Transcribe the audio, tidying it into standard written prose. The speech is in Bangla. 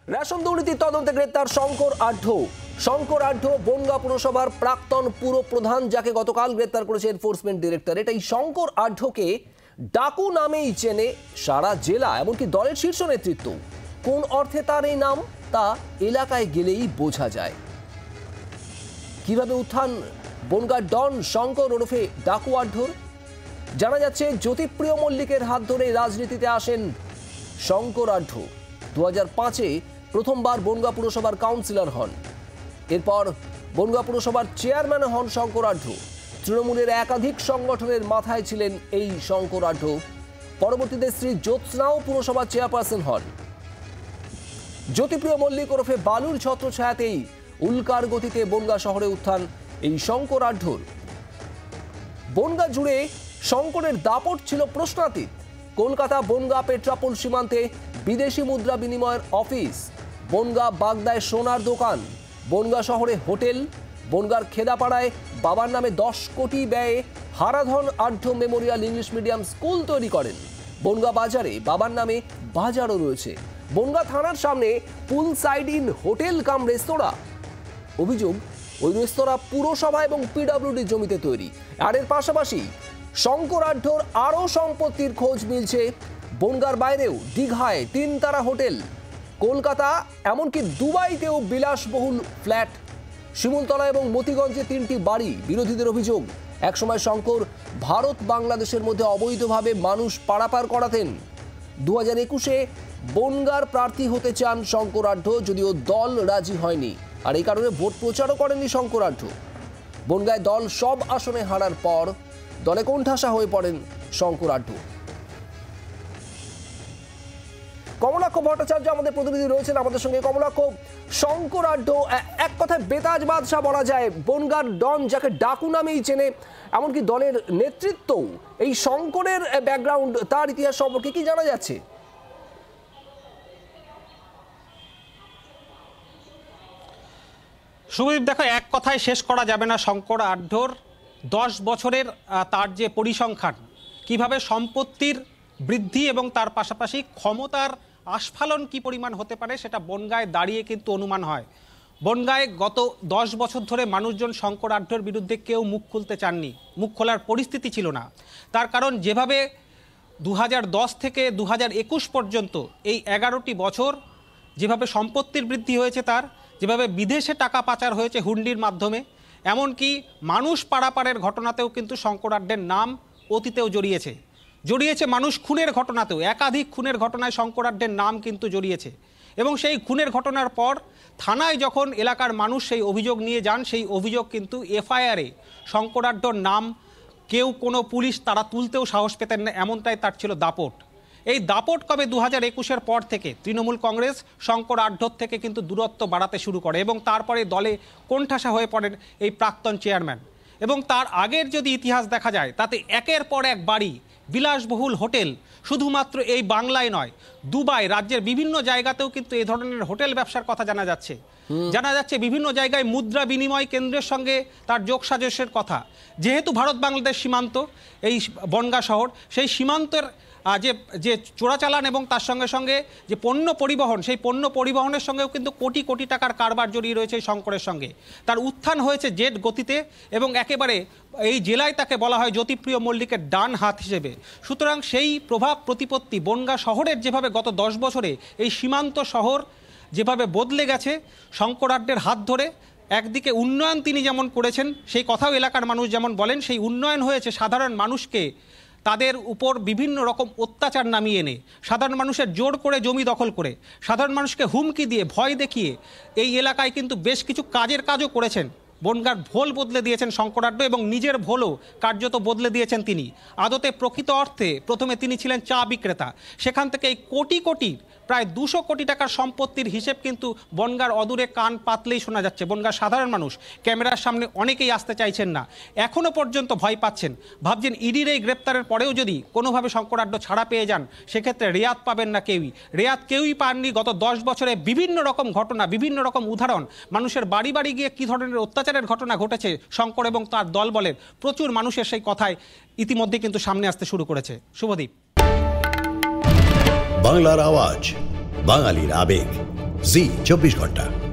রেশন দুর্নীতির তদন্তে গ্রেপ্তার শঙ্কর আঢ্য। শঙ্কর আঢ্য বনগাঁ পুরসভার প্রাক্তন পুর প্রধান, যাকে গতকাল গ্রেপ্তার করেছে এনফোর্সমেন্ট ডিরেক্টরেট। এই শঙ্কর আঢ্যকে ডাকু নামেই চেনে সারা জেলা, এমনকি দলের শীর্ষ নেতৃত্ব। কোন অর্থে তার এই নাম তা এলাকায় গেলেই বোঝা যায়। কিভাবে উত্থান বনগাঁ ডন শঙ্কর ওরফে ডাকু আঢ্যর? জানা যাচ্ছে জ্যোতিপ্রিয় মল্লিকের হাত ধরে রাজনীতিতে আসেন শঙ্কর আঢ্য। 2005-এ প্রথমবার বনগাঁ পুরসভার কাউন্সিলর হন। এরপর বনগাঁ পুরসভার চেয়ারম্যান হন শঙ্কর আঢ্য। তৃণমূলের একাধিক সংগঠনের মাথায় ছিলেন এই শঙ্কর আঢ্য। পরবর্তীতে শ্রী জ্যোৎস্নাও পুরসভার চেয়ারপারসন হন। জ্যোতিপ্রিয় মল্লিক ওরফে বালুর ছত্রছায়াতেই উল্কার গতিতে বনগাঁ শহরে উত্থান এই শঙ্কর আঢ্যর। বনগাঁ জুড়ে শঙ্করের দাপট ছিল প্রশ্নাতীত। কলকাতা বনগাঁ পেট্রাপোল সীমান্তে বিদেশি মুদ্রা বিনিময়ের অফিস, বনগাঁ বাগদায় সোনার দোকান, বনগাঁ শহরে হোটেল, বনগাঁর খেদাপাড়ায় বাবার নামে 10 কোটি ব্যয়ে Haradhan Adhya Memorial English medium school তৈরি করেন। বনগাঁ বাজারে বাবার নামে বাজারও রয়েছে। বনগাঁ থানার সামনে pool side inn hotel cum restaurant. অভিযোগ, ওই রেস্তোরাঁ পুরসভা এবং পিডব্লিউডি জমিতে তৈরি। আর এর পাশাপাশি শঙ্কর আঢ্যর আরও সম্পত্তির খোঁজ মিলছে বনগাঁর বাইরেও। দীঘায় 3 তারা হোটেল, কলকাতা এমনকি দুবাইতেও বিলাসবহুল ফ্ল্যাট, শিমুলতলা এবং মতিগঞ্জে 3টি বাড়ি। বিরোধীদের অভিযোগ, একসময় শঙ্কর ভারত বাংলাদেশের মধ্যে অবৈধভাবে মানুষ পারাপার করাতেন। 2021-এ বনগাঁর প্রার্থী হতে চান শঙ্কর আঢ্য, যদিও দল রাজি হয়নি। আর এই কারণে ভোট প্রচারও করেননি শঙ্কর আঢ্য। বনগাঁয় দল সব আসনে হারার পর দলে কোণঠাসা হয়ে পড়েন শঙ্কর আঢ্য। কমলাক্ষ ভট্টাচার্য আমাদের প্রতিনিধি রয়েছেন আমাদের সঙ্গে। কমলাক্ষ, শঙ্কর আঢ্য এক কথায় বেতাজ বাদশা বলা যায়, বনগাঁর ডন, যাকে ডাকু নামেই চেনে এমনকি দলের নেতৃত্ব। এই শঙ্করের ব্যাকগ্রাউন্ড, তার ইতিহাস সম্পর্কে কি জানা যাচ্ছে? শুভদীপ, দেখো, এক কথায় শেষ করা যাবে না শঙ্কর আঢ্যর 10 বছরের তার যে পরিসংখ্যান, কিভাবে সম্পত্তির বৃদ্ধি এবং তার পাশাপাশি ক্ষমতার আস্ফালন কি পরিমাণ হতে পারে সেটা বনগাঁয় দাঁড়িয়ে কিন্তু অনুমান হয়। বনগাঁয় গত 10 বছর ধরে মানুষজন শঙ্কর আঢ্যর বিরুদ্ধে কেউ মুখ খুলতে চাননি, মুখ খোলার পরিস্থিতি ছিল না। তার কারণ, যেভাবে 2010 থেকে 2021 পর্যন্ত এই 11টি বছর যেভাবে সম্পত্তির বৃদ্ধি হয়েছে, তার যেভাবে বিদেশে টাকা পাচার হয়েছে হুন্ডির মাধ্যমে, এমনকি মানুষ পারাপারের ঘটনাতেও কিন্তু শঙ্কর আঢ্যের নাম অতীতেও জড়িয়েছে। মানুষ খুনের ঘটনাতেও, একাধিক খুনের ঘটনায় শঙ্কর আঢ্যের নাম কিন্তু জড়িয়েছে। এবং সেই খুনের ঘটনার পর থানায় যখন এলাকার মানুষ সেই অভিযোগ নিয়ে যান, সেই অভিযোগ কিন্তু এফআইআরে শঙ্কর আঢ্যর নাম কেউ, কোনো পুলিশ তারা তুলতেও সাহস পেতেন না, এমনটাই তার ছিল দাপট। এই দাপট কবে 2021-এর পর থেকে তৃণমূল কংগ্রেস শঙ্কর আঢ্যর থেকে কিন্তু দূরত্ব বাড়াতে শুরু করে এবং তারপরে দলে কোণঠাসা হয়ে পড়েন এই প্রাক্তন চেয়ারম্যান। এবং তার আগের যদি ইতিহাস দেখা যায়, তাতে একের পর এক বাড়ি, বিলাসবহুল হোটেল, শুধুমাত্র এই বাংলায় নয়, দুবাই, রাজ্যের বিভিন্ন জায়গাতেও কিন্তু এই ধরনের হোটেল ব্যবসার কথা জানা যাচ্ছে। বিভিন্ন জায়গায় মুদ্রা বিনিময় কেন্দ্রের সঙ্গে তার যোগসাজশের কথা। যেহেতু ভারত বাংলাদেশ সীমান্ত এই বনগাঁ শহর, সেই সীমান্তের যে চোরাচালান এবং তার সঙ্গে সঙ্গে যে পণ্য পরিবহন, সেই পণ্য পরিবহনের সঙ্গেও কিন্তু কোটি কোটি টাকার কারবার জড়িয়ে রয়েছে শঙ্করের সঙ্গে। তার উত্থান হয়েছে জেট গতিতে এবং একেবারে এই জেলায় তাকে বলা হয় জ্যোতিপ্রিয় মল্লিকের ডান হাত হিসেবে। সুতরাং সেই প্রভাব প্রতিপত্তি বনগাঁ শহরের যেভাবে গত 10 বছরে এই সীমান্ত শহর যেভাবে বদলে গেছে শঙ্কর আঢ্যের হাত ধরে, একদিকে উন্নয়ন তিনি যেমন করেছেন, সেই কথাও এলাকার মানুষ যেমন বলেন, সেই উন্নয়ন হয়েছে সাধারণ মানুষকে তাদের উপর বিভিন্ন রকম অত্যাচার নামিয়ে এনে, সাধারণ মানুষের জোর করে জমি দখল করে, সাধারণ মানুষকে হুমকি দিয়ে, ভয় দেখিয়ে এই এলাকায় কিন্তু বেশ কিছু কাজও করেছেন। বনগাঁর ভোল বদলে দিয়েছেন শঙ্কর আঢ্য এবং নিজের ভোলও কার্যত বদলে দিয়েছেন তিনি। আদতে প্রকৃত অর্থে প্রথমে তিনি ছিলেন চা বিক্রেতা, সেখান থেকে এই কোটি কোটি, প্রায় 200 কোটি টাকার সম্পত্তির হিসেব কিন্তু বনগাঁর অদূরে কান পাতলেই শোনা যাচ্ছে। বনগাঁর সাধারণ মানুষ ক্যামেরার সামনে অনেকেই আসতে চাইছেন না, এখনও পর্যন্ত ভয় পাচ্ছেন, ভাবছেন ইডির এই গ্রেপ্তারের পরেও যদি কোনোভাবে শঙ্কর আঢ্য ছাড়া পেয়ে যান, সেক্ষেত্রে রেয়াত পাবেন না কেউই পাননি। গত 10 বছরে বিভিন্ন রকম ঘটনা, বিভিন্ন রকম উদাহরণ, মানুষের বাড়ি বাড়ি গিয়ে কী ধরনের অত্যাচারের ঘটনা ঘটেছে শঙ্কর এবং তার দল বলের, প্রচুর মানুষের সেই কথায় ইতিমধ্যে কিন্তু সামনে আসতে শুরু করেছে। শুভদীপ। বাংলার আওয়াজ, বাঙালির আবেগ, জি 24 ঘন্টা।